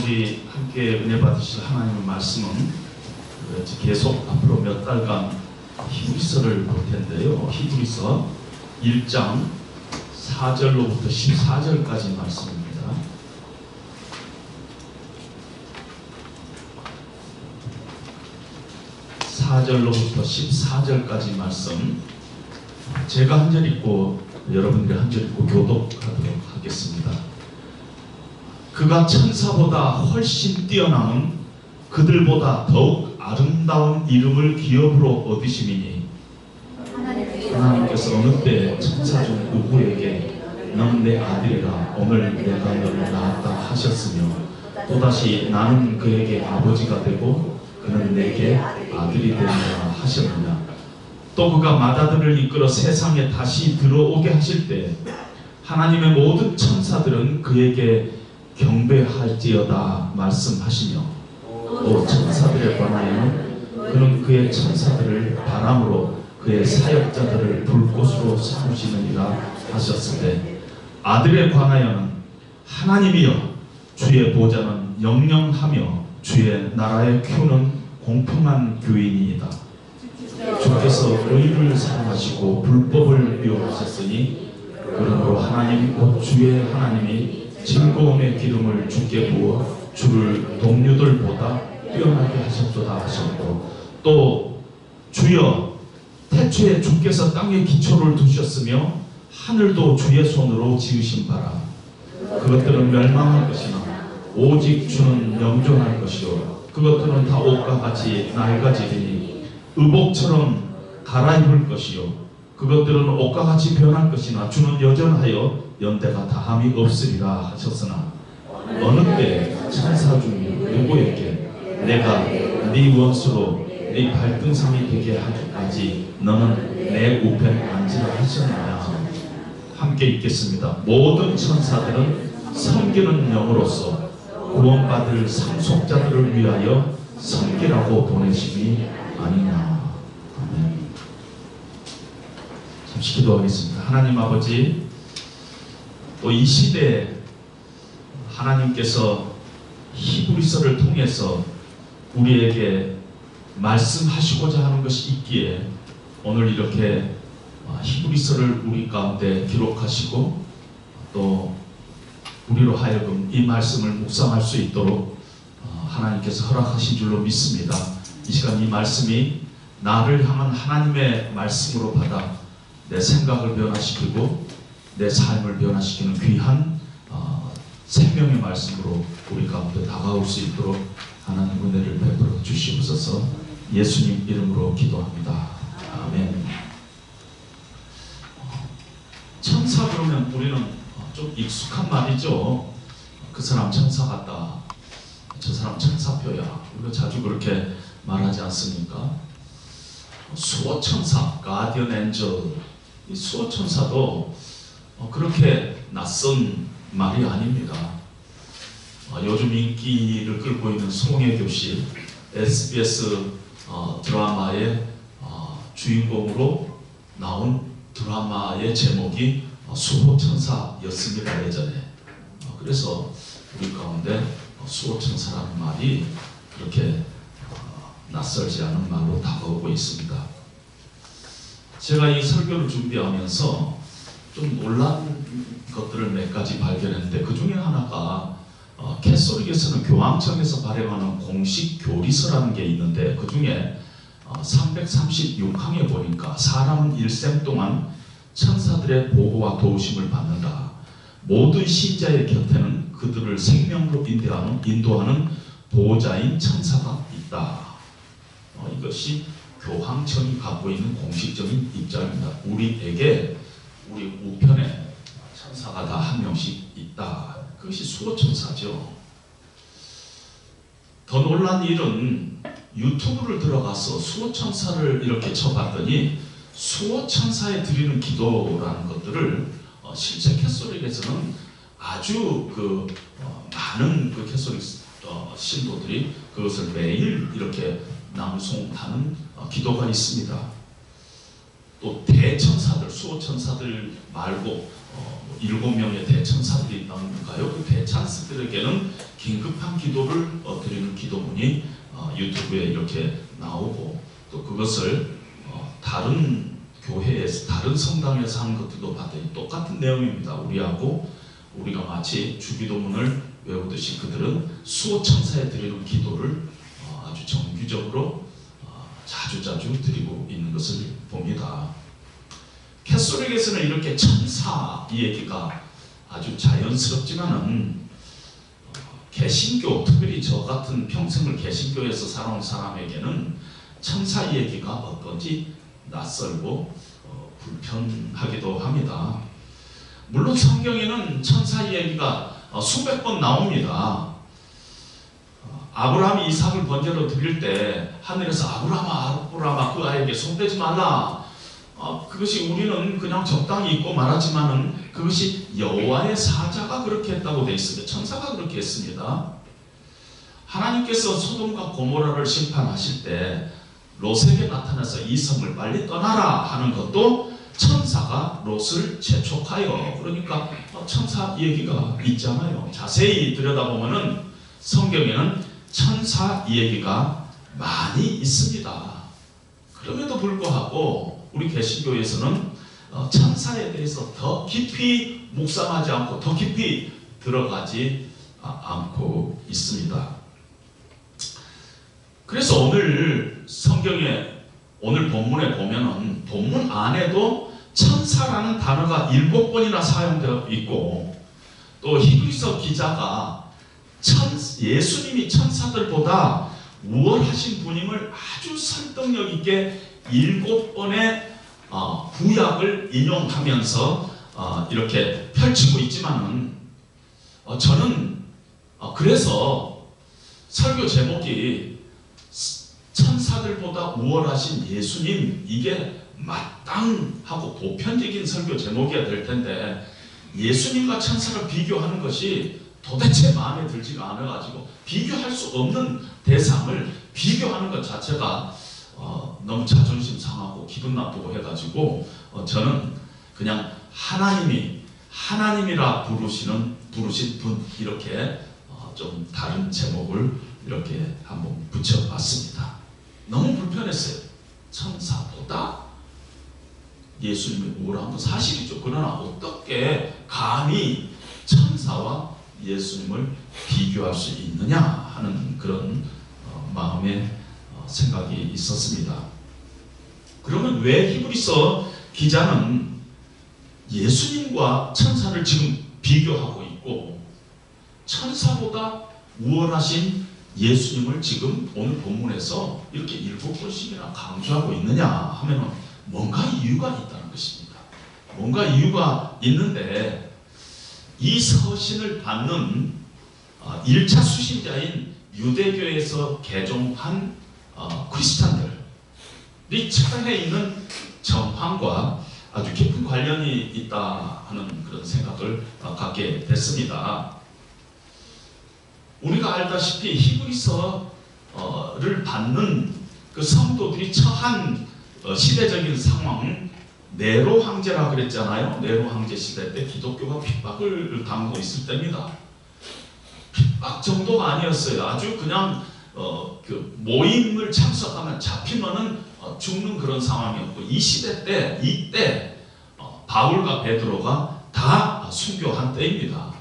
우리 함께 은혜 받으실 하나님의 말씀은 계속 앞으로 몇 달간 히브리서를 볼 텐데요. 히브리서 1장 4절로부터 14절까지 말씀입니다. (4절로부터) 14절까지 말씀, 제가 한 절 읽고 여러분들이 한 절 읽고 교독하도록 하겠습니다. 그가 천사보다 훨씬 뛰어남은 그들보다 더욱 아름다운 이름을 기업으로 얻으심이니, 하나님께서 어느 때 천사 중 누구에게 너는 내 아들이라 오늘 내가 너를 낳았다 하셨으며, 또다시 나는 그에게 아버지가 되고 그는 내게 아들이 되리라 하셨느냐. 또 그가 맏아들을 이끌어 세상에 다시 들어오게 하실 때 하나님의 모든 천사들은 그에게 경배할지어다 말씀하시며, 또 천사들에 관하여는 그는 그의 천사들을 바람으로 그의 사역자들을 불꽃으로 삼으시느니라 하셨을 때, 아들에 관하여는 하나님이여 주의 보좌는 영영하며 주의 나라의 큐는 공평한 교인이다. 주께서 의를 사랑하시고 불법을 미워하셨으니 그러므로 하나님 곧 주의 하나님이 즐거움의 기름을 주께 부어 주를 동료들보다 뛰어나게 하셨도다 하셨고, 또 주여 태초에 주께서 땅에 기초를 두셨으며 하늘도 주의 손으로 지으신 바라. 그것들은 멸망할 것이나 오직 주는 영존할 것이요 그것들은 다 옷과 같이 낡아지리니 의복처럼 갈아입을 것이요 그것들은 옷과 같이 변할 것이나 주는 여전하여 연대가 다함이 없으리라 하셨으나, 어느 때 천사 중 누구에게 내가 네 원수로 네 발등상이 되게 하기까지 너는 내 우편에 앉으라 하셨느냐. 함께 읽겠습니다. 모든 천사들은 섬기는 영으로서 구원받을 상속자들을 위하여 섬기라고 보내심이 아니냐. 아멘. 잠시 기도하겠습니다. 하나님 아버지, 또 이 시대에 하나님께서 히브리서를 통해서 우리에게 말씀하시고자 하는 것이 있기에 오늘 이렇게 히브리서를 우리 가운데 기록하시고 또 우리로 하여금 이 말씀을 묵상할 수 있도록 하나님께서 허락하신 줄로 믿습니다. 이 시간 이 말씀이 나를 향한 하나님의 말씀으로 받아 내 생각을 변화시키고 내 삶을 변화시키는 귀한 생명의 말씀으로 우리 가운데 다가올 수 있도록 하나님 은혜를 베풀어 주시옵소서. 예수님 이름으로 기도합니다. 아멘. 천사 그러면 우리는 좀 익숙한 말이죠. 그 사람 천사 같다, 저 사람 천사표야, 우리가 자주 그렇게 말하지 않습니까? 수호천사, 가디언 엔젤, 이 수호천사도 그렇게 낯선 말이 아닙니다. 요즘 인기를 끌고 있는 송혜교씨, SBS 드라마의 주인공으로 나온 드라마의 제목이 수호천사였습니다, 예전에. 그래서 우리 가운데 수호천사라는 말이 그렇게 낯설지 않은 말로 다가오고 있습니다. 제가 이 설교를 준비하면서 좀 놀란 것들을 몇 가지 발견했는데, 그 중에 하나가 캐톨릭에서는 교황청에서 발행하는 공식 교리서라는 게 있는데, 그 중에 336항에 보니까 사람은 일생 동안 천사들의 보호와 도우심을 받는다. 모든 신자의 곁에는 그들을 생명으로 인도하는 보호자인 천사가 있다. 이것이 교황청이 갖고 있는 공식적인 입장입니다. 우리에게 우리 우편에 천사가 다 한 명씩 있다. 그것이 수호천사죠. 더 놀란 일은 유튜브를 들어가서 수호천사를 이렇게 쳐봤더니 수호천사에 드리는 기도라는 것들을 실제 캐톨릭에서는 아주 많은 캐톨릭 신도들이 그것을 매일 이렇게 낭송하는 기도가 있습니다. 또 대천사들, 수호천사들 말고 7명의 대천사들이 있다는가요? 그 대천사들에게는 긴급한 기도를 드리는 기도문이 유튜브에 이렇게 나오고, 또 그것을 다른 교회에서, 다른 성당에서 한 것들도 봤더니 똑같은 내용입니다. 우리가 마치 주기도문을 외우듯이 그들은 수호천사에 드리는 기도를 아주 정규적으로 자주자주 드리고 있는 것을 봅니다. 캐톨릭에서는 이렇게 천사 이 얘기가 아주 자연스럽지만은 개신교, 특별히 저 같은 평생을 개신교에서 살아온 사람에게는 천사 이 얘기가 어떤지 낯설고 불편하기도 합니다. 물론 성경에는 천사 이 얘기가 수백 번 나옵니다. 아브라함이 이삭을 번제로 드릴 때 하늘에서 아브라함아 그 아이에게 손대지 말라. 그것이 우리는 그냥 적당히 읽고 말하지만은 그것이 여호와의 사자가 그렇게 했다고 되어 있습니다. 천사가 그렇게 했습니다. 하나님께서 소돔과 고모라를 심판하실 때 롯에게 나타나서 이 성을 빨리 떠나라 하는 것도 천사가 롯을 재촉하여, 그러니까 천사 얘기가 있잖아요. 자세히 들여다보면은 성경에는 천사 얘기가 많이 있습니다. 그럼에도 불구하고 우리 개신교에서는 천사에 대해서 더 깊이 묵상하지 않고 더 깊이 들어가지 않고 있습니다. 그래서 오늘 성경에, 오늘 본문에 보면은 본문 안에도 천사라는 단어가 7번이나 사용되어 있고, 또 히브리서 기자가 예수님이 천사들보다 우월하신 분임을 아주 설득력 있게 7번의 구약을 인용하면서 이렇게 펼치고 있지만은 저는 그래서 설교 제목이 천사들보다 우월하신 예수님, 이게 마땅하고 보편적인 설교 제목이어야 될 텐데, 예수님과 천사를 비교하는 것이 도대체 마음에 들지가 않아가지고 비교할 수 없는 대상을 비교하는 것 자체가 너무 자존심 상하고 기분 나쁘고 해가지고 저는 그냥 하나님이라 부르신 분, 이렇게 좀 다른 제목을 이렇게 한번 붙여봤습니다. 너무 불편했어요. 천사보다 예수님이 우월한 건 사실이죠. 그러나 어떻게 감히 천사와 예수님을 비교할 수 있느냐 하는 그런 마음의 생각이 있었습니다. 그러면 왜 히브리서 기자는 예수님과 천사를 지금 비교하고 있고 천사보다 우월하신 예수님을 지금 오늘 본문에서 이렇게 7번씩이나 강조하고 있느냐 하면은 뭔가 이유가 있다는 것입니다. 뭔가 이유가 있는데, 이 서신을 받는 1차 수신자인 유대교에서 개종한 크리스찬들이 처해 있는 정황과 아주 깊은 관련이 있다 하는 그런 생각을 갖게 됐습니다. 우리가 알다시피 히브리서를 받는 그 성도들이 처한 시대적인 상황, 네로 황제라 그랬잖아요. 네로 황제 시대 때 기독교가 핍박을 당하고 있을 때입니다. 핍박 정도가 아니었어요. 아주 그냥 그 모임을 참석하면 잡히면은 죽는 그런 상황이었고, 이 시대 때, 이때 바울과 베드로가 다 순교한 때입니다.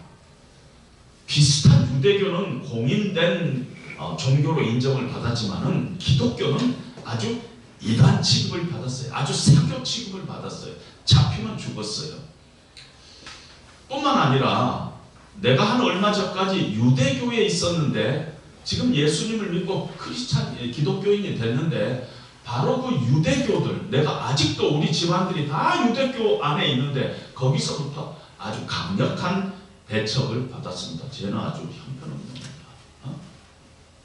비슷한 유대교는 공인된 종교로 인정을 받았지만은 기독교는 아주 이단 취급을 받았어요. 아주 사교 취급을 받았어요. 잡히면 죽었어요. 뿐만 아니라 내가 한 얼마 전까지 유대교에 있었는데 지금 예수님을 믿고 기독교인이 됐는데, 바로 그 유대교들, 내가 아직도 우리 집안들이 다 유대교 안에 있는데 거기서부터 아주 강력한 배척을 받았습니다. 쟤는 아주 형편없는 놈이야.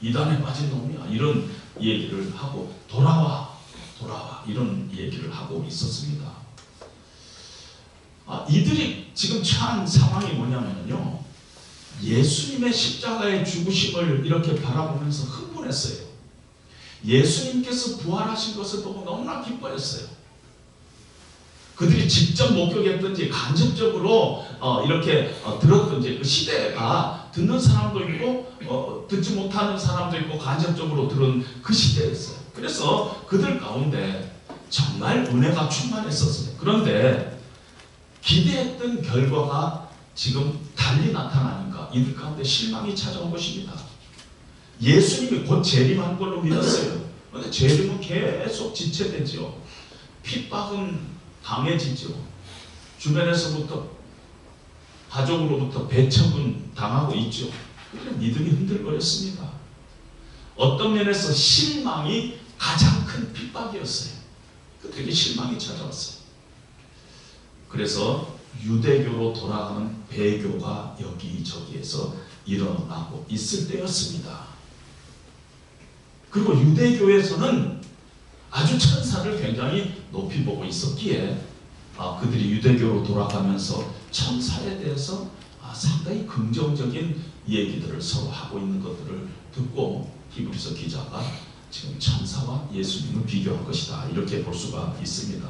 이단에 빠진 놈이야. 이런 얘기를 하고 돌아와 이런 얘기를 하고 있었습니다. 이들이 지금 처한 상황이 뭐냐면요, 예수님의 십자가의 죽으심을 이렇게 바라보면서 흥분했어요. 예수님께서 부활하신 것을 보고 너무나 기뻐했어요. 그들이 직접 목격했든지 간접적으로 이렇게 들었든지 그 시대가 듣는 사람도 있고 듣지 못하는 사람도 있고 간접적으로 들은 그 시대였어요. 그래서 그들 가운데 정말 은혜가 충만했었어요. 그런데 기대했던 결과가 지금 달리 나타나니까 이들 가운데 실망이 찾아온 것입니다. 예수님이 곧 재림한 걸로 믿었어요. 그런데 재림은 계속 지체되죠. 핍박은 당해지죠. 주변에서부터 가족으로부터 배척은 당하고 있죠. 그래서 믿음이 흔들거렸습니다. 어떤 면에서 실망이 가장 큰 핍박이었어요. 그들에게 실망이 찾아왔어요. 그래서 유대교로 돌아가는 배교가 여기저기에서 일어나고 있을 때였습니다. 그리고 유대교에서는 아주 천사를 굉장히 높이 보고 있었기에 그들이 유대교로 돌아가면서 천사에 대해서 상당히 긍정적인 얘기들을 서로 하고 있는 것들을 듣고 히브리서 기자가 지금 천사와 예수님을 비교한 것이다, 이렇게 볼 수가 있습니다.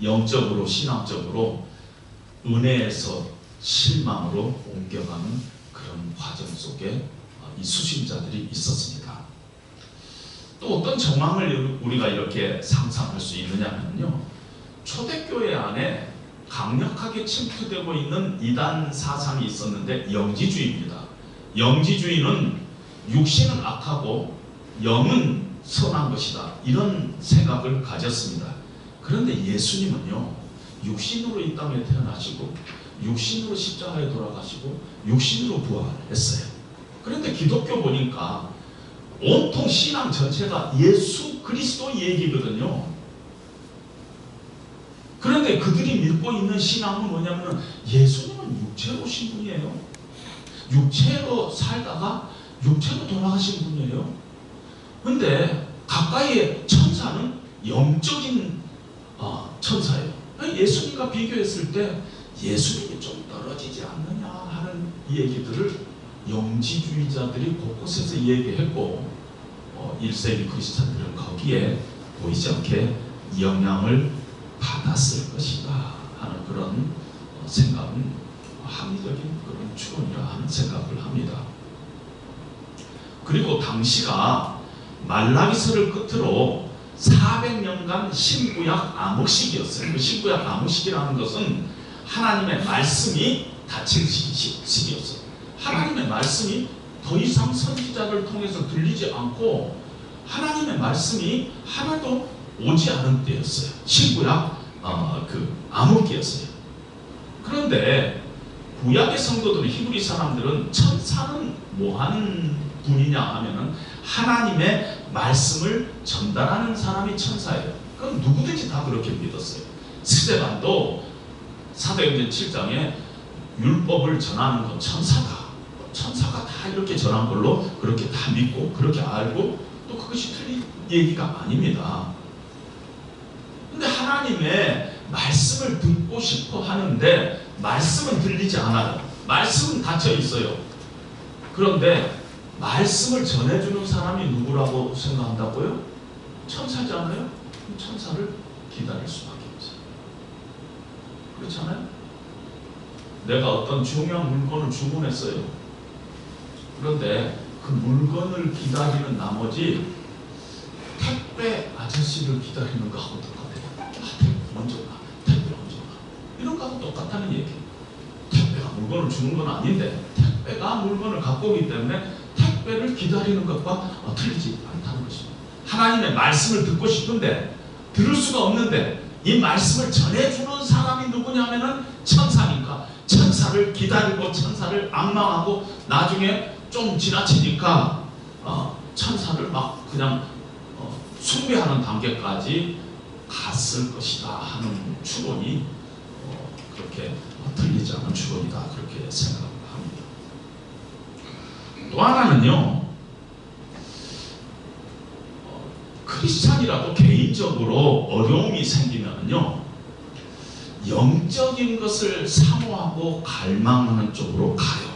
영적으로 신앙적으로 은혜에서 실망으로 옮겨가는 그런 과정 속에 이 수신자들이 있었습니다. 또 어떤 정황을 우리가 이렇게 상상할 수 있느냐면요, 초대교회 안에 강력하게 침투되고 있는 이단 사상이 있었는데 영지주의입니다. 영지주의는 육신은 악하고 영은 선한 것이다, 이런 생각을 가졌습니다. 그런데 예수님은요, 육신으로 이 땅에 태어나시고 육신으로 십자가에 돌아가시고 육신으로 부활했어요. 그런데 기독교 보니까 온통 신앙 전체가 예수 그리스도 얘기거든요. 그런데 그들이 믿고 있는 신앙은 뭐냐면 예수님은 육체로 오신 분이에요. 육체로 살다가 육체로 돌아가신 분이에요. 그런데 가까이에 천사는 영적인 천사예요. 예수님과 비교했을 때 예수님이 좀 떨어지지 않느냐 하는 얘기들을 영지주의자들이 곳곳에서 얘기했고 1세기 크리스찬들은 거기에 보이지 않게 영향을 받았을 것이다 하는 그런 생각은 합리적인 그런 추론이라 하는 생각을 합니다. 그리고 당시가 말라기서를 끝으로 400년간 신구약 암흑시기였어요. 그 신구약 암흑시기라는 것은 하나님의 말씀이 닫힌 시기였어요. 하나님의 말씀이 더 이상 선지자를 통해서 들리지 않고 하나님의 말씀이 하나도 오지 않은 때였어요. 신구약 암흑기였어요. 그런데 구약의 성도들, 히브리 사람들은 천사는 뭐하는 분이냐 하면은 하나님의 말씀을 전달하는 사람이 천사예요. 그럼 누구든지 다 그렇게 믿었어요. 스데반도 사도행전 7장에 율법을 전하는 건 천사다, 천사가 다 이렇게 전한 걸로 그렇게 다 믿고 그렇게 알고, 또 그것이 틀린 얘기가 아닙니다. 근데 하나님의 말씀을 듣고 싶어 하는데 말씀은 들리지 않아요. 말씀은 닫혀 있어요. 그런데 말씀을 전해주는 사람이 누구라고 생각한다고요? 천사잖아요. 천사를 기다릴 수밖에 없어요. 그렇잖아요. 내가 어떤 중요한 물건을 주문했어요. 그런데 그 물건을 기다리는 나머지 택배 아저씨를 기다리는 거하고 똑같아요. 택배 먼저 가, 택배 먼저 가, 이런 거하고 똑같다는 얘기예요. 택배가 물건을 주는 건 아닌데 택배가 물건을 갖고 오기 때문에 택배를 기다리는 것과 틀리지 않다는 것입니다. 하나님의 말씀을 듣고 싶은데 들을 수가 없는데 이 말씀을 전해주는 사람이 누구냐면은 천사니까 천사를 기다리고 천사를 앙망하고 나중에 좀 지나치니까 천사를 막 그냥 숭배하는 단계까지 갔을 것이다 하는 추론이 그렇게 틀리지 않은 추론이다, 그렇게 생각합니다. 또 하나는요, 크리스찬이라도 개인적으로 어려움이 생기면요, 영적인 것을 사모하고 갈망하는 쪽으로 가요.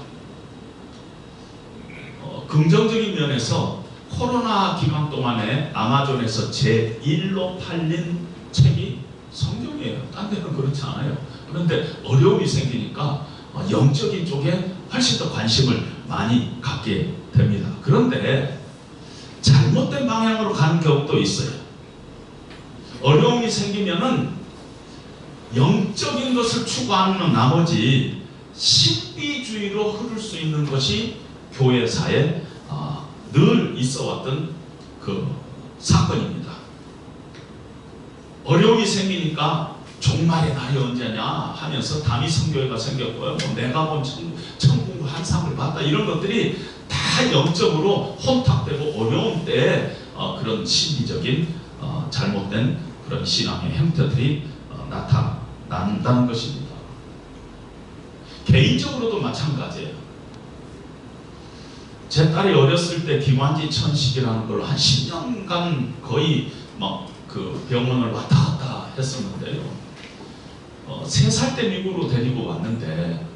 긍정적인 면에서 코로나 기간 동안에 아마존에서 제1로 팔린 책이 성경이에요. 딴 데는 그렇지 않아요. 그런데 어려움이 생기니까 영적인 쪽에 훨씬 더 관심을 많이 갖게 됩니다. 그런데 잘못된 방향으로 가는 경우도 있어요. 어려움이 생기면은 영적인 것을 추구하는 나머지 신비주의로 흐를 수 있는 것이 교회사에 늘 있어왔던 그 사건입니다. 어려움이 생기니까 종말의 날이 언제냐 하면서 다미 선교회가 생겼고요. 뭐 내가 본 천국 환상을 봤다, 이런 것들이 다 영적으로 혼탁되고 어려운 때에 그런 신비적인 잘못된 그런 신앙의 형태들이 나타난다는 것입니다. 개인적으로도 마찬가지예요. 제 딸이 어렸을 때 기관지 천식이라는 걸 한 10년간 거의 막 그 병원을 왔다 갔다 했었는데요. 3살 때 미국으로 데리고 왔는데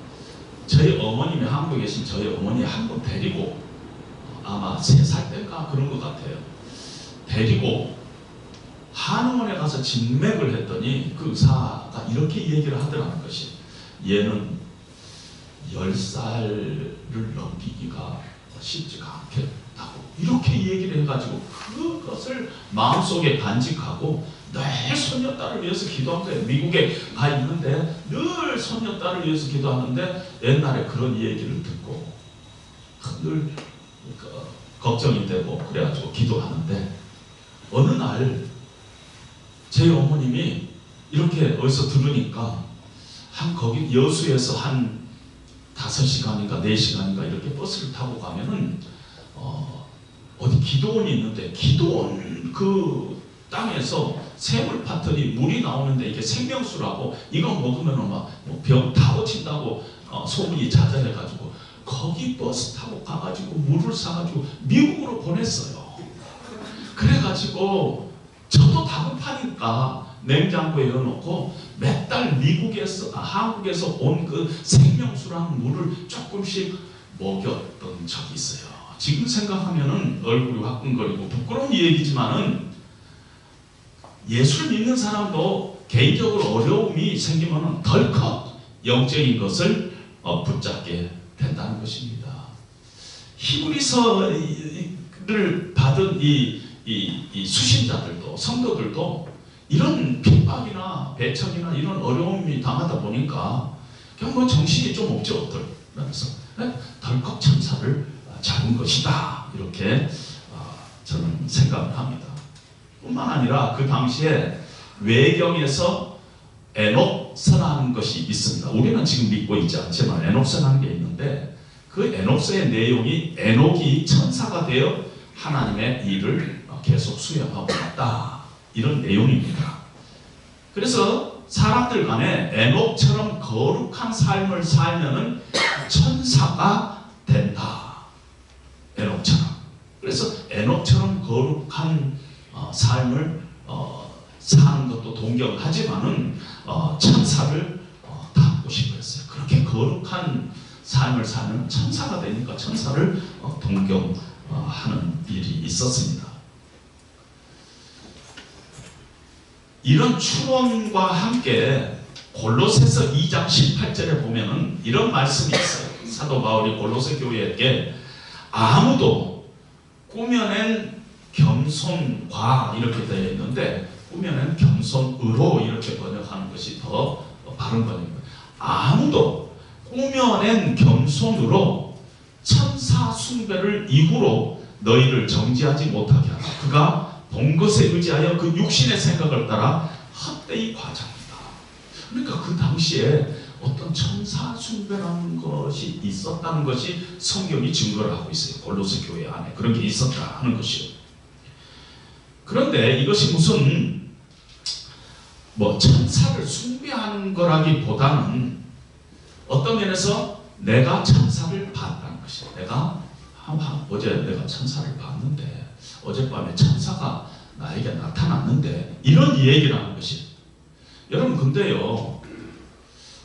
저희 어머님이, 한국에 계신 저희 어머니 한 번 데리고, 아마 3살 때인가 그런 것 같아요. 데리고 한의원에 가서 진맥을 했더니 그 의사가 이렇게 얘기를 하더라는 것이, 얘는 10살을 넘기기가 쉽지가 않겠다고 이렇게 얘기를 해가지고 그것을 마음속에 간직하고 늘 손녀딸을 위해서 기도한 거예요. 미국에 가 있는데 늘 손녀딸을 위해서 기도하는데 옛날에 그런 얘기를 듣고 늘 걱정이 되고 그래가지고 기도하는데, 어느 날 제 어머님이 이렇게 어디서 들으니까 거기 여수에서 한 5시간인가 4시간인가 이렇게 버스를 타고 가면은 어디 기도원이 있는데, 기도원 그 땅에서 샘을 팠더니 물이 나오는데 이게 생명수라고, 이거 먹으면은 막 병 다 고친다고 소문이 자자해가지고 거기 버스 타고 가가지고 물을 사가지고 미국으로 보냈어요. 그래가지고 저도 다급하니까 냉장고에 넣어놓고 몇 달 미국에서 한국에서 온 그 생명수라는 물을 조금씩 먹였던 적이 있어요. 지금 생각하면은 얼굴이 화끈거리고 부끄러운 얘기지만은, 예수를 믿는 사람도 개인적으로 어려움이 생기면은 덜컥 영적인 것을 붙잡게 된다는 것입니다. 히브리서를 받은 이 수신자들도, 성도들도 이런 핍박이나 배척이나 이런 어려움이 당하다 보니까 그냥 뭐 정신이 좀 없죠. 그러면서 덜컥 천사를 잡은 것이다, 이렇게 저는 생각을 합니다. 뿐만 아니라 그 당시에 외경에서 에녹서라는 것이 있습니다. 우리는 지금 믿고 있지 않지만 에녹서라는 게 있는데, 그 에녹서의 내용이 에녹이 천사가 되어 하나님의 일을 계속 수행하고 있다, 이런 내용입니다. 그래서 사람들 간에 에녹처럼 거룩한 삶을 살면은 천사가 된다. 에녹처럼. 그래서 에녹처럼 거룩한 삶을 사는 것도 동경하지만은 천사를 닮고 싶어 했어요. 그렇게 거룩한 삶을 사는 천사가 되니까 천사를 동경하는 일이 있었습니다. 이런 추론과 함께 골로새서 2장 18절에 보면은 이런 말씀이 있어요. 사도 바울이 골로새 교회에게 아무도 꾸며낸 겸손과 이렇게 되어 있는데, 꾸며낸 겸손으로 이렇게 번역하는 것이 더 바른 번역입니다. 아무도 꾸며낸 겸손으로 천사 숭배를 이후로 너희를 정지하지 못하게 하라. 그가 본 것에 의지하여 그 육신의 생각을 따라 헛되이 과장한다. 그러니까 그 당시에 어떤 천사 숭배라는 것이 있었다는 것이 성경이 증거를 하고 있어요. 골로새 교회 안에 그런 게 있었다 하는 것이요. 그런데 이것이 무슨 천사를 숭배하는 거라기보다는 어떤 면에서 내가 천사를 봤다는 것이에요. 어제 내가 천사를 봤는데, 어젯밤에 천사가 나에게 나타났는데, 이런 얘기라는 것이. 여러분, 근데요,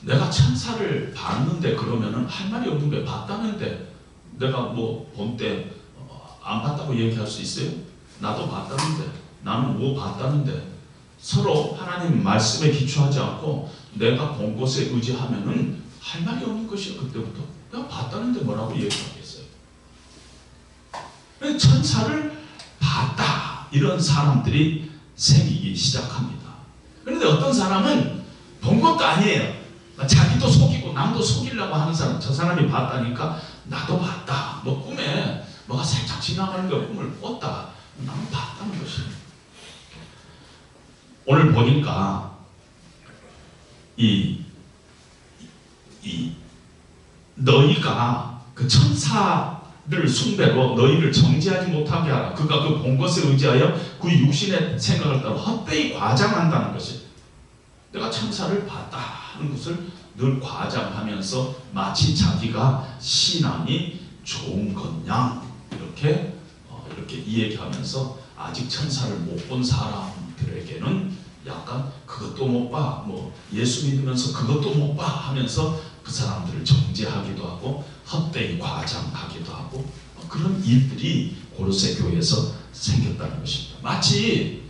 내가 천사를 봤는데 그러면은 할 말이 없는 거예요. 봤다는데 내가 본 때 안 봤다고 얘기할 수 있어요? 나도 봤다는데, 나는 뭐 봤다는데, 서로 하나님 말씀에 기초하지 않고 내가 본 것에 의지하면은 할 말이 없는 것이요. 그때부터 내가 봤다는데 뭐라고 얘기하겠어요. 천사를 봤다, 이런 사람들이 생기기 시작합니다. 그런데 어떤 사람은 본 것도 아니에요. 자기도 속이고 남도 속이려고 하는 사람, 저 사람이 봤다니까 나도 봤다. 뭐 꿈에 뭐가 살짝 지나가는 거 꿈을 꿨다. 나는 봤다는 것이에요. 오늘 보니까 너희가 그 천사를 숭배로 너희를 정죄하지 못하게 하라. 그가 그 본 것에 의지하여 그 육신의 생각을 따라 헛되이 과장한다는 것이, 내가 천사를 봤다 하는 것을 늘 과장하면서 마치 자기가 신앙이 좋은 것냥 이렇게 이야기하면서 아직 천사를 못 본 사람들에게는 약간 그것도 못 봐, 뭐 예수 믿으면서 그것도 못 봐 하면서 그 사람들을 정죄하기도 하고 헛되이 과장하기도 하고 그런 일들이 고로새 교회에서 생겼다는 것입니다. 마치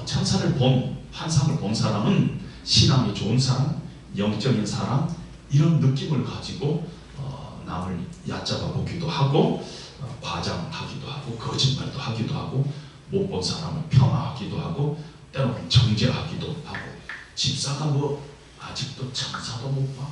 천사를 본, 환상을 본 사람은 신앙이 좋은 사람, 영적인 사람, 이런 느낌을 가지고 남을 얕잡아 보기도 하고 과장하기도 하고 거짓말도 하기도 하고 못 본 사람을 폄하하기도 하고 때로는 정죄하기도 하고, 집사가 뭐 아직도 천사도 못 봐,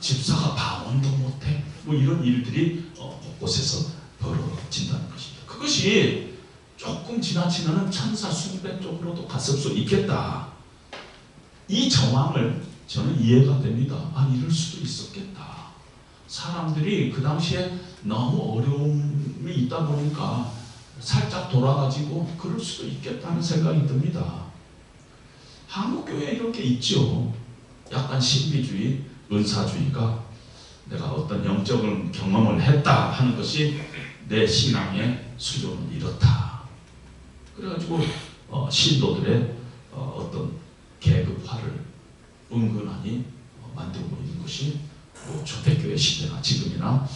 집사가 방언도 못해, 뭐 이런 일들이 곳곳에서 벌어진다는 것입니다. 그것이 조금 지나치면 천사 숭배 쪽으로도 갔을 수 있겠다. 이 정황을 저는 이해가 됩니다. 이럴 수도 있었겠다. 사람들이 그 당시에 너무 어려움이 있다 보니까 살짝 돌아가지고 그럴 수도 있겠다는 생각이 듭니다. 한국교회에 이렇게 있죠. 약간 신비주의, 은사주의가 내가 어떤 영적인 경험을 했다 하는 것이 내 신앙의 수준은 이렇다. 그래가지고 신도들의 어떤 계급화를 은근하니 만들고 있는 것이 초대교회 시대나 지금이나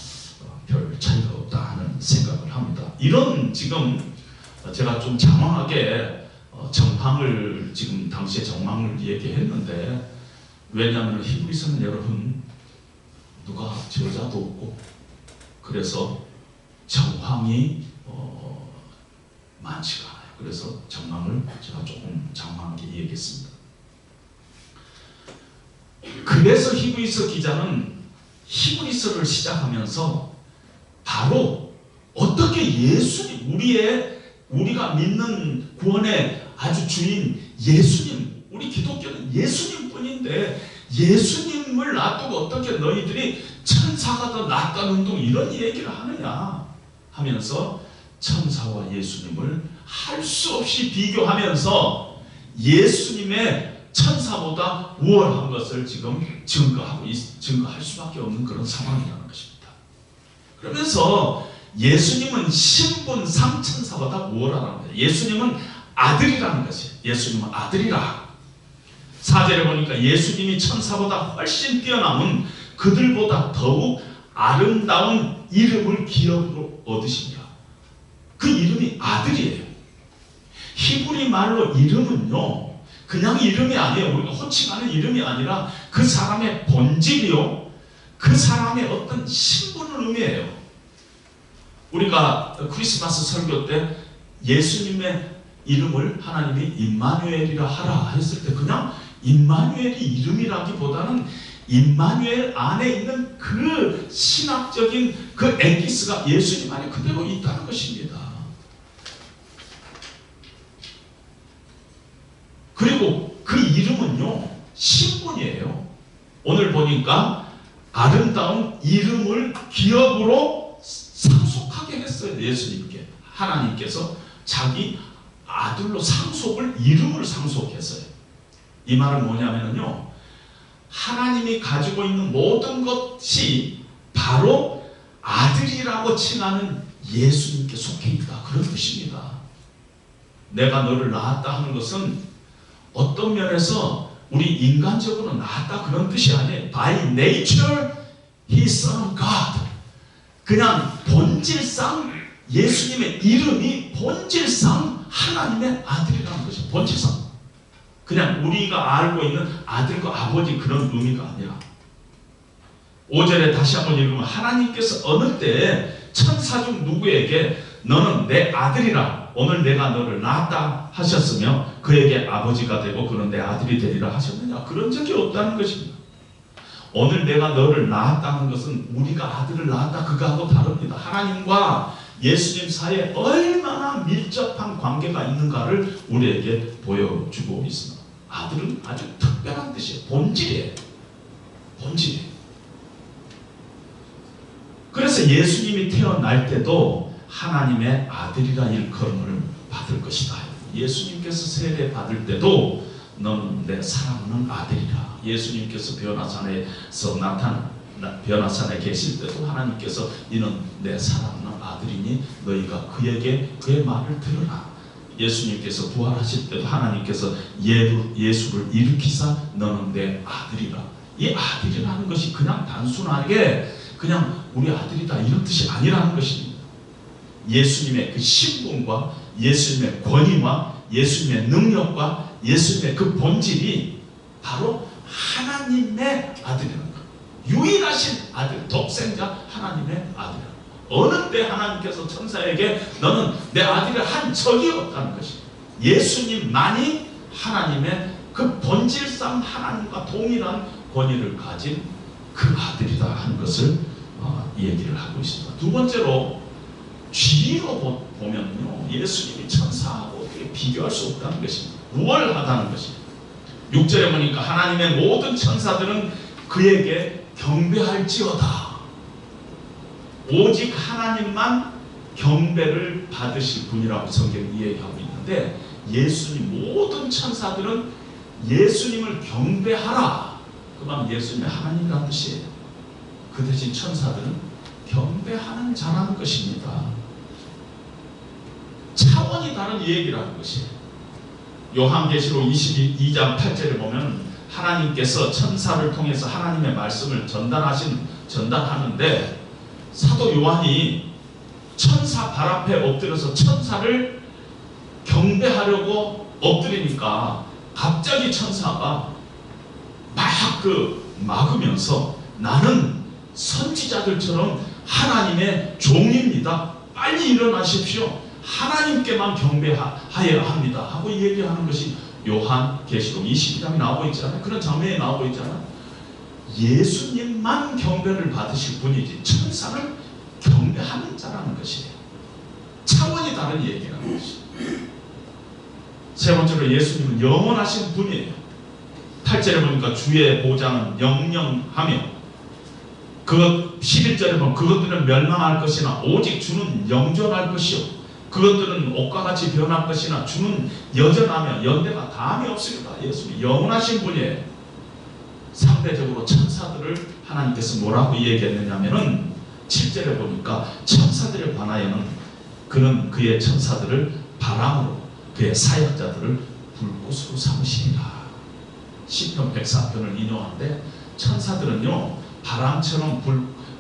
별 차이가 없다 하는 생각을 합니다. 이런 지금 제가 좀 장황하게 정황을 지금 당시의 정황을 얘기했는데, 왜냐하면 히브리서는 여러분 누가 저자도 없고 그래서 정황이 많지가 않아요. 그래서 정황을 제가 조금 장황하게 얘기했습니다. 그래서 히브리서 기자는 히브리서를 시작하면서 바로 어떻게 예수님, 우리가 믿는 구원의 아주 주인 예수님, 우리 기독교는 예수님뿐인데 예수님을 놔두고 어떻게 너희들이 천사가 더 낫다는 둥 이런 얘기를 하느냐 하면서 천사와 예수님을 할 수 없이 비교하면서 예수님의 천사보다 우월한 것을 지금 증거할 수밖에 없는 그런 상황이라는 것입니다. 그러면서 예수님은 신분상 천사보다 우월하다는 거예요. 예수님은 아들이라는 것이에요. 예수님은 아들이라. 4절에 보니까 예수님이 천사보다 훨씬 뛰어남은 그들보다 더욱 아름다운 이름을 기업으로 얻으십니다. 그 이름이 아들이에요. 히브리 말로 이름은요, 그냥 이름이 아니에요. 우리가 호칭하는 이름이 아니라 그 사람의 본질이요, 그 사람의 어떤 신분을 의미해요. 우리가 크리스마스 설교 때 예수님의 이름을 하나님이 임마누엘이라 하라 했을 때 그냥 임마누엘이 이름이라기보다는 임마누엘 안에 있는 그 신학적인 그 엑기스가 예수님 안에 그대로 있다는 것입니다. 그리고 그 이름은요, 신분이에요. 오늘 보니까 아름다운 이름을 기업으로 상속하게 했어요. 예수님께 하나님께서 자기 아들로 이름을 상속했어요. 이 말은 뭐냐면요, 하나님이 가지고 있는 모든 것이 바로 아들이라고 칭하는 예수님께 속해 있다, 그런 뜻입니다. 내가 너를 낳았다 하는 것은 어떤 면에서 우리 인간적으로 낳았다 그런 뜻이 아니에요. By nature, he is son of God. 그냥 본질상 예수님의 이름이 본질상 하나님의 아들이라는 것이죠. 본질상. 그냥 우리가 알고 있는 아들과 아버지 그런 의미가 아니라 5절에 다시 한번 읽으면 하나님께서 어느 때에 천사 중 누구에게 너는 내 아들이라 오늘 내가 너를 낳았다 하셨으며 그에게 아버지가 되고 그는 내 아들이 되리라 하셨느냐. 그런 적이 없다는 것입니다. 오늘 내가 너를 낳았다는 것은 우리가 아들을 낳았다 그거하고 다릅니다. 하나님과 예수님 사이에 얼마나 밀접한 관계가 있는가를 우리에게 보여주고 있습니다. 아들은 아주 특별한 뜻이에요. 본질이에요. 본질이에요. 그래서 예수님이 태어날 때도 하나님의 아들이라 일컬음을 받을 것이다. 예수님께서 세례 받을 때도 너는 내 사랑하는 아들이라. 예수님께서 변화산에 계실 때도 하나님께서 이는 내 사랑하는 아들이니 너희가 그의 말을 들으라. 예수님께서 부활하실 때도 하나님께서 예수를 일으키사 너는 내 아들이라. 이 아들이라는 것이 그냥 단순하게 그냥 우리 아들이다 이런 뜻이 아니라는 것입니다. 예수님의 그 신분과 예수님의 권위와 예수님의 능력과 예수님의 그 본질이 바로 하나님의 아들이라는 것. 유일하신 아들, 독생자 하나님의 아들. 어느 때 하나님께서 천사에게 너는 내 아들을 한 적이 없다는 것입니다. 예수님만이 하나님의 그 본질상 하나님과 동일한 권위를 가진 그 아들이다 하는 것을 얘기를 하고 있습니다. 두 번째로 지위로 보면요, 예수님이 천사하고 어떻게 비교할 수 없다는 것입니다. 우월하다는 것입니다. 6절에 보니까 하나님의 모든 천사들은 그에게 경배할지어다. 오직 하나님만 경배를 받으실 분이라고 성경이 이야기하고 있는데, 예수님 모든 천사들은 예수님을 경배하라. 그 말 예수님의 하나님이라는 뜻이에요. 그 대신 천사들은 경배하는 자라는 것입니다. 차원이 다른 얘기라는 것이에요. 요한계시록 22장 8절에 보면 하나님께서 천사를 통해서 하나님의 말씀을 전달하는데, 사도 요한이 천사 발 앞에 엎드려서 천사를 경배하려고 엎드리니까 갑자기 천사가 막으면서 나는 선지자들처럼 하나님의 종입니다. 빨리 일어나십시오. 하나님께만 경배하여야 합니다. 하고 얘기하는 것이 요한계시록 22장에 나오고 있잖아요. 그런 장면에 나오고 있잖아요. 예수님만 경배를 받으실 분이지 천사는 경배하는 자라는 것이에요. 차원이 다른 얘기라는 것이에요. 세 번째로 예수님은 영원하신 분이에요. 8절에 보니까 주의 보좌는 영영하며 11절에 보면 그것들은 멸망할 것이나 오직 주는 영존할 것이요 그것들은 옷과 같이 변할 것이나 주는 여전하며 연대가 다함이 없습니다. 예수님 영원하신 분이에요. 상대적으로 천사들을 하나님께서 뭐라고 얘기했느냐면은 7절에 보니까 천사들에 관하여는 그는 그의 천사들을 바람으로 그의 사역자들을 불꽃으로 삼으시리라. 시편 104편을 인용하는데 천사들은요 바람처럼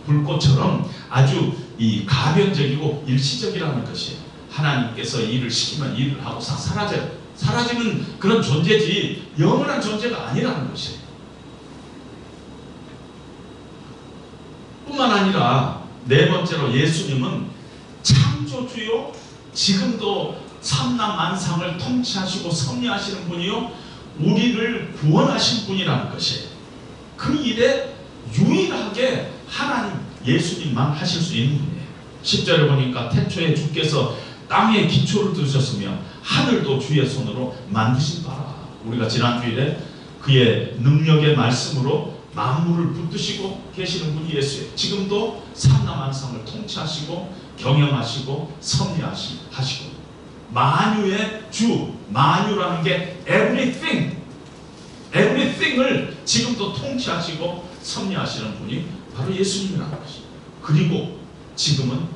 불꽃처럼 아주 이 가변적이고 일시적이라는 것이에요. 하나님께서 일을 시키면 일을 하고 싹 사라져요. 사라지는 그런 존재지 영원한 존재가 아니라는 것이에요. 뿐만 아니라 네 번째로 예수님은 창조주요 지금도 삼라만상을 통치하시고 섭리하시는 분이요 우리를 구원하신 분이라는 것이에요. 그 일에 유일하게 하나님 예수님만 하실 수 있는 분이에요. 10절에 보니까 태초에 주께서 땅에 기초를 두셨으며 하늘도 주의 손으로 만드신 바라. 우리가 지난주일에 그의 능력의 말씀으로 만물을 붙드시고 계시는 분이 예수예요. 지금도 삼라만상을 통치하시고 경영하시고 섭리하시고 만유의 주, 만유라는 게 everything을 지금도 통치하시고 섭리하시는 분이 바로 예수님이라는 것입니다. 그리고 지금은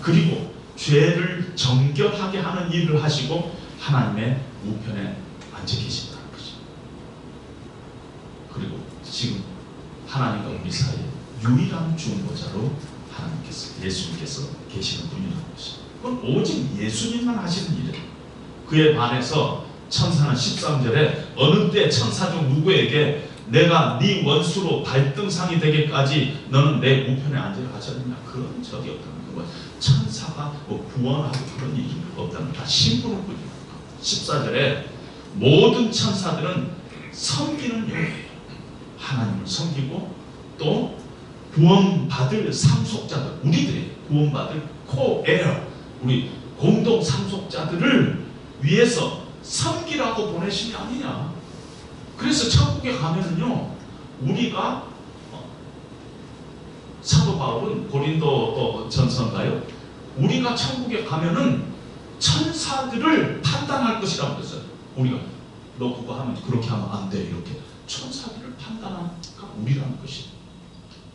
그리고 죄를 정결하게 하는 일을 하시고 하나님의 우편에 앉아 계신다는 것입니다. 그리고 지금 하나님과 우리 사이에 유일한 중보자로 예수님께서 계시는 분이라는 것입니다. 그건 오직 예수님만 하시는 일이에요. 그에 반해서 천사는 13절에 어느 때 천사 중 누구에게 내가 네 원수로 발등상이 되기까지 너는 내 우편에 앉으라 하셨느냐. 그런 적이 없다는 거예요. 천사가 구원하고 그런 일이 없다는 거야. 신부는 뿐이야. 14절에 모든 천사들은 섬기는 영이에요. 하나님을 섬기고 또 구원받을 상속자들, 우리들이 구원받을 코에어, 우리 공동 상속자들을 위해서 섬기라고 보내신 게 아니냐. 그래서 천국에 가면은요, 우리가 사도 바울은 고린도 전서인가요? 우리가 천국에 가면은 천사들을 판단할 것이라고 그랬어요. 우리가 너 그거 하면 그렇게 하면 안 돼, 이렇게 천사들을 판단하는 우리라는 것이.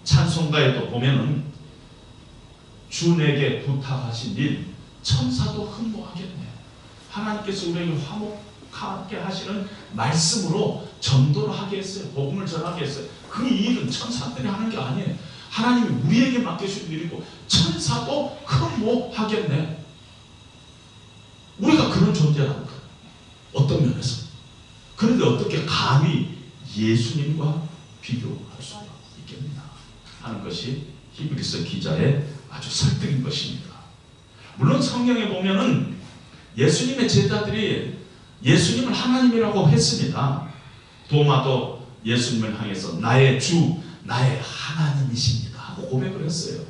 찬송가에도 보면은 주에게 부탁하신 일 천사도 흠모하겠네. 하나님께서 우리에게 화목하게 하시는 말씀으로 전도를 하게 했어요. 복음을 전하게 했어요. 그 일은 천사들이 하는 게 아니에요. 하나님이 우리에게 맡겨주신 일이고 천사도 흠모하겠네. 우리가 그런 존재라는 거예요. 어떤 면에서. 그런데 어떻게 감히 예수님과 비교할 수가 있겠느냐 하는 것이 히브리서 기자의 아주 설득인 것입니다. 물론 성경에 보면은 예수님의 제자들이 예수님을 하나님이라고 했습니다. 도마도 예수님을 향해서 나의 주, 나의 하나님이십니다 하고 고백을 했어요.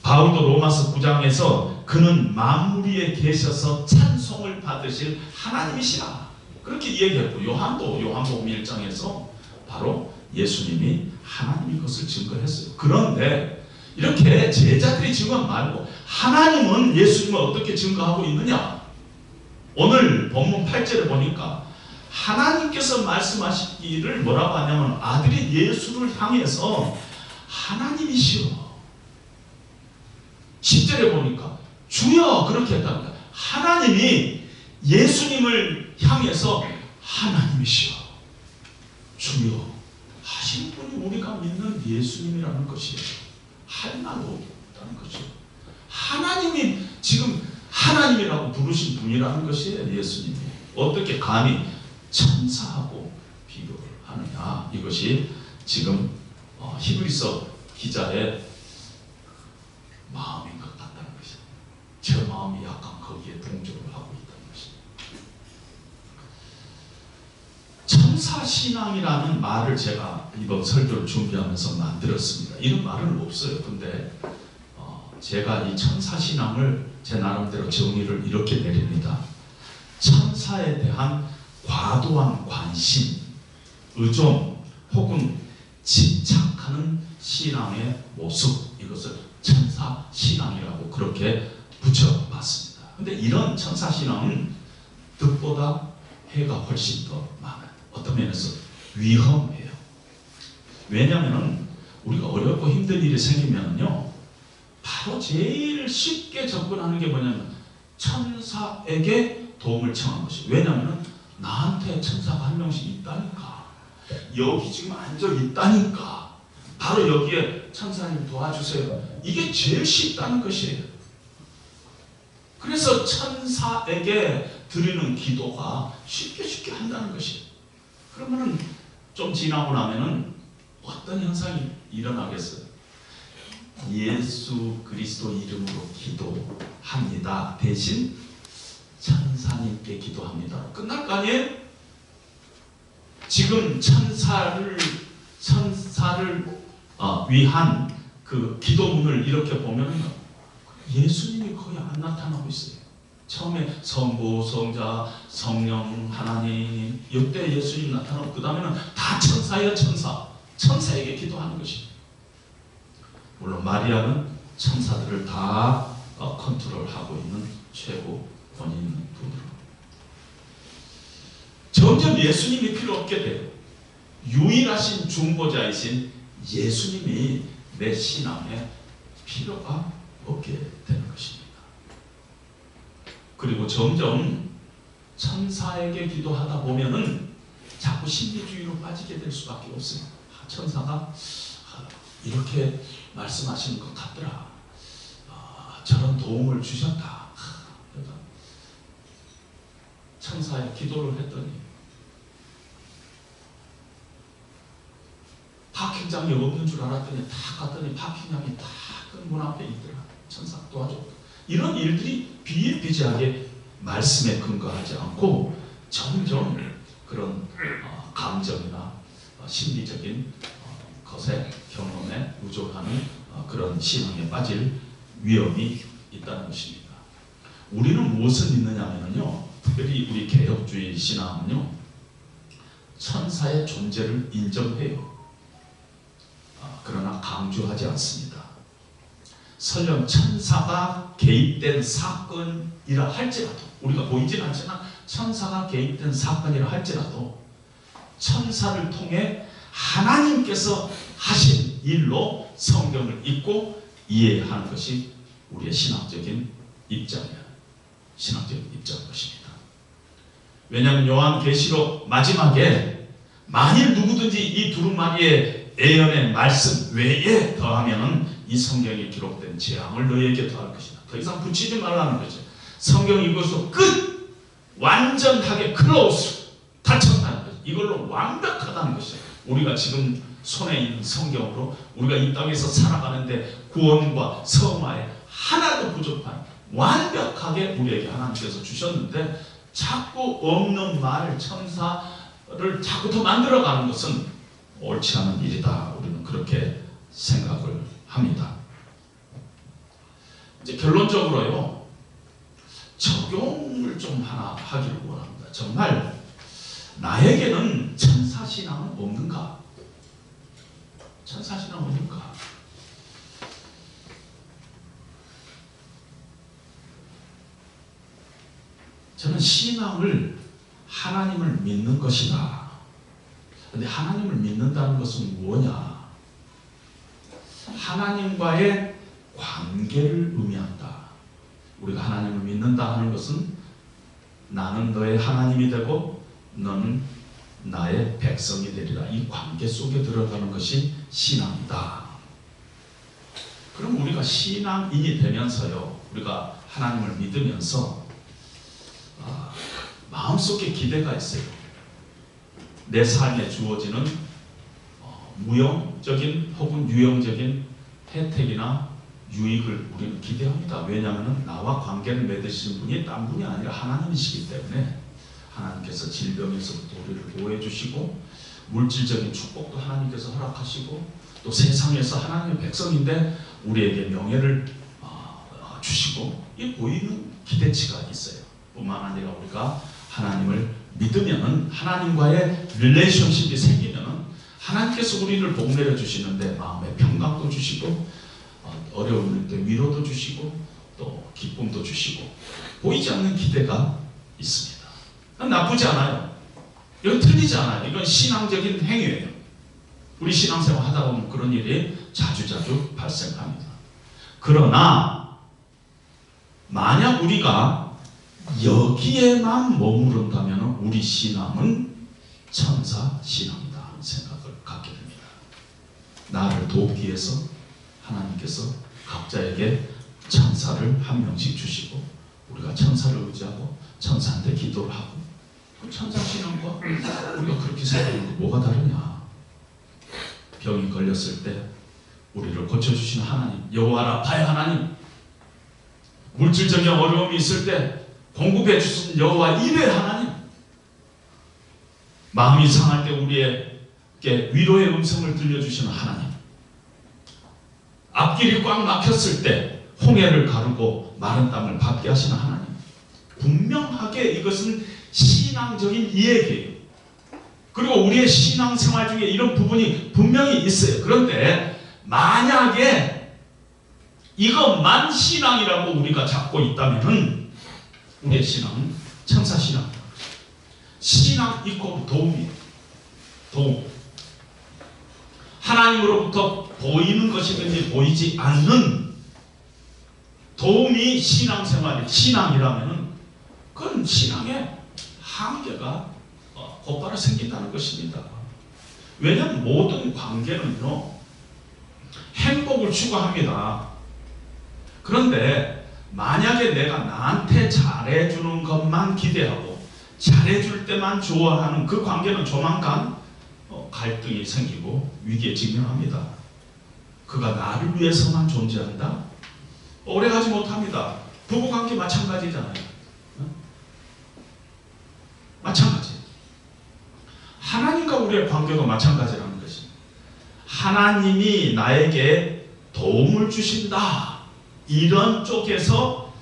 바울도 로마서 9장에서 그는 만물 위에 계셔서 찬송을 받으실 하나님이시라 그렇게 얘기했고, 요한도 요한복음 1장에서 바로 예수님이 하나님인 것을 증거했어요. 그런데 이렇게 제자들이 증거 말고 하나님은 예수님을 어떻게 증거하고 있느냐. 오늘 본문 8절에 보니까 하나님께서 말씀하시기를 뭐라고 하냐면 아들이 예수를 향해서 하나님이시여. 10절에 보니까 주여 그렇게 했다는 거야. 하나님이 예수님을 향해서 하나님이시여 주여 하신 분이 우리가 믿는 예수님이라는 것이에요. 할 말 없다는 거죠. 하나님이 지금 하나님이라고 부르신 분이라는 것이에요. 예수님이. 어떻게 감히 천사하고 비교를 하느냐. 이것이 지금 히브리서 기자의 마음인 것 같다는 것이죠. 제 마음이 약간 거기에 동조를 하고 있다는 것입니다. 천사신앙이라는 말을 제가 이번 설교를 준비하면서 만들었습니다. 이런 말은 없어요. 근데 제가 이 천사신앙을 제 나름대로 정의를 이렇게 내립니다. 천사에 대한 과도한 관심, 의존 혹은 집착하는 신앙의 모습, 이것을 천사신앙이라고 그렇게 붙여봤습니다. 근데 이런 천사신앙은 뜻보다 해가 훨씬 더 많아요. 어떤 면에서 위험해요. 왜냐하면 우리가 어렵고 힘든 일이 생기면요, 바로 제일 쉽게 접근하는 게 뭐냐면 천사에게 도움을 청한 것이. 왜냐하면 나한테 천사가 한 명씩 있다니까. 여기 지금 앉아 있다니까. 바로 여기에 천사님 도와주세요. 이게 제일 쉽다는 것이에요. 그래서 천사에게 드리는 기도가 쉽게 한다는 것이에요. 그러면은 좀 지나고 나면은 어떤 현상이 일어나겠어요? 예수 그리스도 이름으로 기도합니다. 대신 천사님께 기도합니다. 끝날 거 아니에요? 지금 천사를 위한 그 기도문을 이렇게 보면 예수님이 거의 안 나타나고 있어요. 처음에 성부, 성자, 성령, 하나님, 이때 예수님 나타나고 그 다음에는 다 천사예요. 천사에게 기도하는 것입니다. 물론 마리아는 천사들을 다 컨트롤하고 있는 최고 권위 있는 분으로. 점점 예수님이 필요 없게 돼요. 유일하신 중보자이신 예수님이 내 신앙에 필요가 없게 되는 것입니다. 그리고 점점 천사에게 기도하다 보면은 자꾸 신비주의로 빠지게 될 수밖에 없어요. 천사가 이렇게 말씀하시는 것 같더라. 저런 도움을 주셨다. 기도를 했더니 파킹장이 없는 줄 알았더니 딱 갔더니 파킹장이 딱 그 문 앞에 있더라. 천사가 도와줬다. 이런 일들이 비일비재하게 말씀에 근거하지 않고 점점 그런 감정이나 심리적인 것에 경험에 의존하는 그런 신앙에 빠질 위험이 있다는 것입니다. 우리는 무엇을 믿느냐면요, 특별히 우리 개혁주의 신앙은요, 천사의 존재를 인정해요. 그러나 강조하지 않습니다. 설령 천사가 개입된 사건이라 할지라도, 우리가 보이진 않지만 천사가 개입된 사건이라 할지라도 천사를 통해 하나님께서 하신 일로 성경을 읽고 이해하는 것이 우리의 신앙적인 입장이에요. 신앙적인 입장인 것입니다. 왜냐하면 요한계시록 마지막에 만일 누구든지 이 두루마리의 예언의 말씀 외에 더하면 이 성경에 기록된 재앙을 너희에게 더할 것이다. 더 이상 붙이지 말라는 거죠. 성경 이것으로 끝! 완전하게 클로즈! 닫혔다는 거죠. 이걸로 완벽하다는 것이에요. 우리가 지금 손에 있는 성경으로 우리가 이 땅에서 살아가는데 구원과 성화에 하나도 부족한 완벽하게 우리에게 하나님께서 주셨는데 자꾸 없는 말, 천사를 자꾸 더 만들어가는 것은 옳지 않은 일이다. 우리는 그렇게 생각을 합니다. 이제 결론적으로요, 적용을 좀 하나 하기를 원합니다. 정말 나에게는 천사신앙은 없는가? 천사신앙은 없는가? 저는 신앙을 하나님을 믿는 것이다. 근데 하나님을 믿는다는 것은 뭐냐? 하나님과의 관계를 의미한다. 우리가 하나님을 믿는다 하는 것은 나는 너의 하나님이 되고 너는 나의 백성이 되리라. 이 관계 속에 들어가는 것이 신앙이다. 그럼 우리가 신앙인이 되면서요, 우리가 하나님을 믿으면서 마음속에 기대가 있어요. 내 삶에 주어지는 무형적인 혹은 유형적인 혜택이나 유익을 우리는 기대합니다. 왜냐하면 나와 관계를 맺으신 분이 딴 분이 아니라 하나님이시기 때문에 하나님께서 질병에서부터 우리를 보호해 주시고 물질적인 축복도 하나님께서 허락하시고 또 세상에서 하나님의 백성인데 우리에게 명예를 주시고 이 보이는 기대치가 있어요. 뿐만 아니라 우리가 하나님을 믿으면 하나님과의 릴레이션십이 생기면 하나님께서 우리를 복 내려 주시는데 마음의 평강도 주시고 어려울 때 위로도 주시고 또 기쁨도 주시고 보이지 않는 기대가 있습니다. 나쁘지 않아요. 이건 틀리지 않아요. 이건 신앙적인 행위예요. 우리 신앙생활 하다 보면 그런 일이 자주자주 발생합니다. 그러나 만약 우리가 여기에만 머무른다면 우리 신앙은 천사 신앙이다 하는 생각을 갖게 됩니다. 나를 돕기 위해서 하나님께서 각자에게 천사를 한 명씩 주시고 우리가 천사를 의지하고 천사한테 기도를 하고 그 천사 신앙과 우리가 그렇게 생각하는 거 뭐가 다르냐? 병이 걸렸을 때 우리를 고쳐주시는 하나님, 여호와 라파의 하나님, 물질적인 어려움이 있을 때 공급해 주신 여호와 이레 하나님, 마음이 상할 때 우리에게 위로의 음성을 들려주시는 하나님, 앞길이 꽉 막혔을 때 홍해를 가르고 마른 땅을 밟게 하시는 하나님. 분명하게 이것은 신앙적인 이야기예요. 그리고 우리의 신앙생활 중에 이런 부분이 분명히 있어요. 그런데 만약에 이것만 신앙이라고 우리가 잡고 있다면 우리의 신앙은 천사신앙. 신앙 이코 도움이에요. 도움. 하나님으로부터 보이는 것이든지 보이지 않는 도움이 신앙생활이 신앙이라면 그건 신앙의 한계가 곧바로 생긴다는 것입니다. 왜냐하면 모든 관계는요 행복을 추구합니다. 그런데 만약에 내가 나한테 잘해주는 것만 기대하고 잘해줄 때만 좋아하는 그 관계는 조만간 갈등이 생기고 위기에 직면합니다. 그가 나를 위해서만 존재한다? 오래가지 못합니다. 부부관계 마찬가지잖아요. 마찬가지. 하나님과 우리의 관계가 마찬가지라는 것입니다. 하나님이 나에게 도움을 주신다. 이런 쪽에서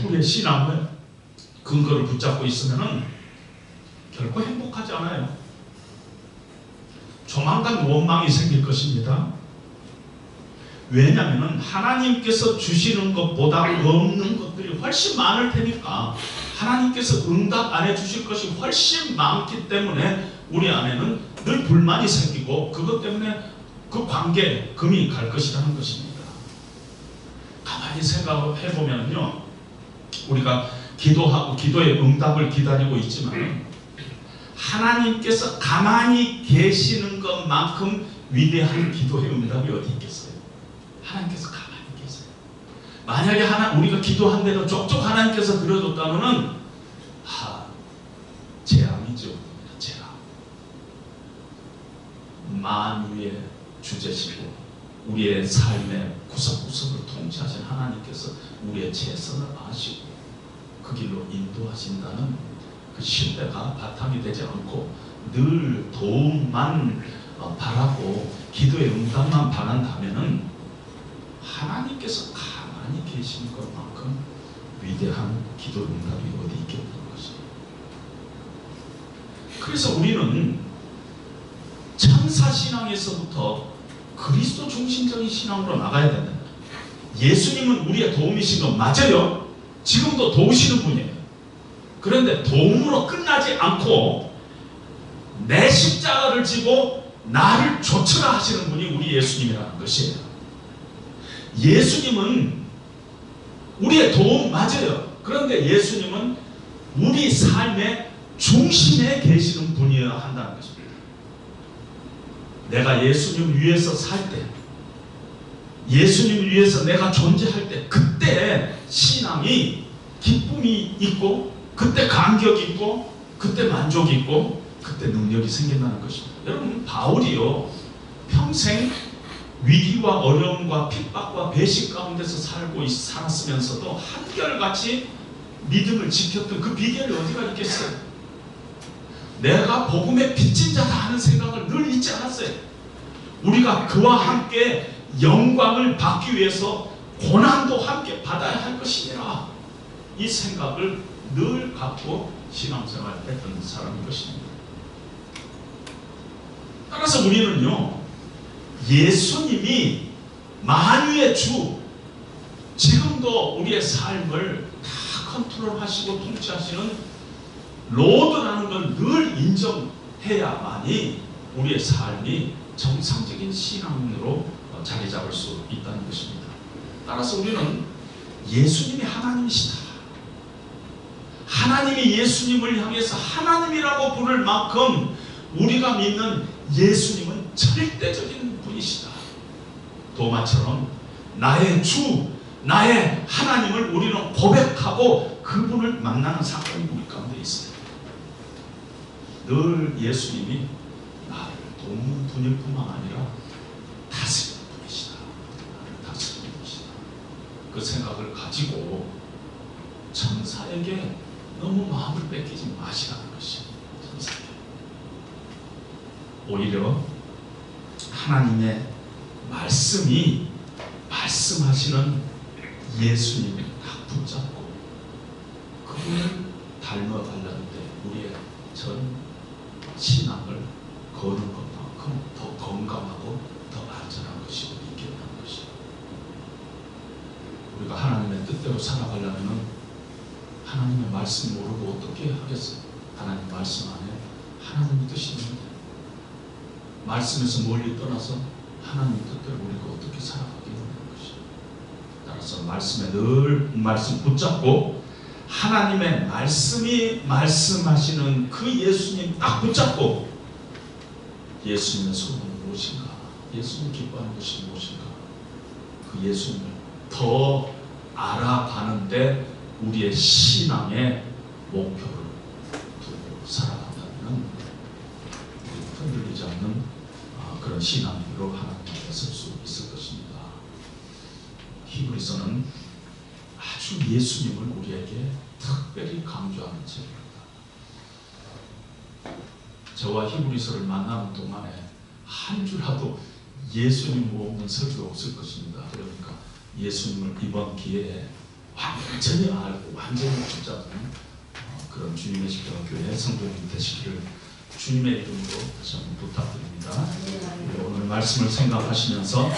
우리의 신앙을 근거를 붙잡고 있으면 결코 행복하지 않아요. 조만간 원망이 생길 것입니다. 왜냐하면 하나님께서 주시는 것보다 없는 것들이 훨씬 많을 테니까, 하나님께서 응답 안 해주실 것이 훨씬 많기 때문에 우리 안에는 늘 불만이 생기고, 그것 때문에 그 관계에 금이 갈 것이라는 것입니다. 가만히 생각해 보면요, 우리가 기도하고 기도의 응답을 기다리고 있지만 하나님께서 가만히 계시는 것만큼 위대한 기도의 응답이 어디 있겠어요? 하나님께서 가만히 계세요. 만약에 우리가 기도한 대로 쪽쪽 하나님께서 들어줬다면은 재앙이죠. 재앙. 만유의 주제시고 우리의 삶의 구석구석을 통치하신 하나님께서 우리의 최선을 아시고 그 길로 인도하신다는 그 신뢰가 바탕이 되지 않고 늘 도움만 바라고 기도의 응답만 바란다면은 하나님께서 가만히 계시는 것만큼 위대한 기도 응답이 어디 있겠다는 것입니다. 그래서 우리는 천사신앙에서부터 그리스도 중심적인 신앙으로 나가야 된다. 예수님은 우리의 도움이신 건 맞아요. 지금도 도우시는 분이에요. 그런데 도움으로 끝나지 않고 내 십자가를 지고 나를 조처라 하시는 분이 우리 예수님이라는 것이에요. 예수님은 우리의 도움 맞아요. 그런데 예수님은 우리 삶의 중심에 계시는 분이어야 한다는 것입니다. 내가 예수님 위해서 살 때, 예수님 위해서 내가 존재할 때, 그때 신앙이 기쁨이 있고, 그때 감격이 있고, 그때 만족이 있고, 그때 능력이 생긴다는 것입니다. 여러분, 바울이요, 평생 위기와 어려움과 핍박과 배신 가운데서 살았으면서도 한결같이 믿음을 지켰던 그 비결이 어디가 있겠어요? 내가 복음의 빚진 자다 하는 생각을 늘 잊지 않았어요. 우리가 그와 함께 영광을 받기 위해서 고난도 함께 받아야 할 것이니라, 이 생각을 늘 갖고 신앙생활을 했던 사람인 것입니다. 따라서 우리는요, 예수님이 만유의 주, 지금도 우리의 삶을 다 컨트롤하시고 통치하시는 로드라는 걸 늘 인정해야만이 우리의 삶이 정상적인 신앙으로 자리 잡을 수 있다는 것입니다. 따라서 우리는 예수님이 하나님이시다, 하나님이 예수님을 향해서 하나님이라고 부를 만큼 우리가 믿는 예수님은 절대적인 분이시다. 도마처럼 나의 주, 나의 하나님을 우리는 고백하고 그분을 만나는 사건이 우리 가운데 있어요. 늘 예수님이 나를 돕는 분일 뿐만 아니라 다스리는 분이시다. 나를 다스리는 분이시다. 그 생각을 가지고 천사에게 너무 마음을 뺏기지 마시라는 것입니다. 천사에게. 오히려 하나님의 말씀이 말씀하시는 예수님을 딱 붙잡고 그분을 닮아가려는데 우리의 전 신앙을 거는 것만큼 더 건강하고 더 안전한 것이 있겠다는 것이에요. 우리가 하나님의 뜻대로 살아가려면 하나님의 말씀 모르고 어떻게 하겠어요? 하나님 말씀 안에 하나님의 뜻이 있는데 말씀에서 멀리 떠나서 하나님 뜻대로 우리가 어떻게 살아가겠냐는 것이에요. 따라서 말씀에 늘 말씀 붙잡고 하나님의 말씀이 말씀하시는 그 예수님 딱 붙잡고 예수님의 소원은 무엇인가, 예수님 기뻐하는 것이 무엇인가, 그 예수님을 더 알아가는데 우리의 신앙의 목표를 않는, 흔들리지 않는 그런 신앙으로 하나님 앞에 설 수 있을 것입니다. 히브리서는 아주 예수님을 우리에게 특별히 강조하는 책입니다. 저와 히브리서를 만나는 동안에 한 주라도 예수님 없는 설교가 없을 것입니다. 그러니까 예수님을 이번 기회에 완전히 알고 완전히 붙잡는 그런 주님의 십자가교회 성도님 되시기를 주님의 이름으로 다시 한번 부탁드립니다. 오늘 말씀을 생각하시면서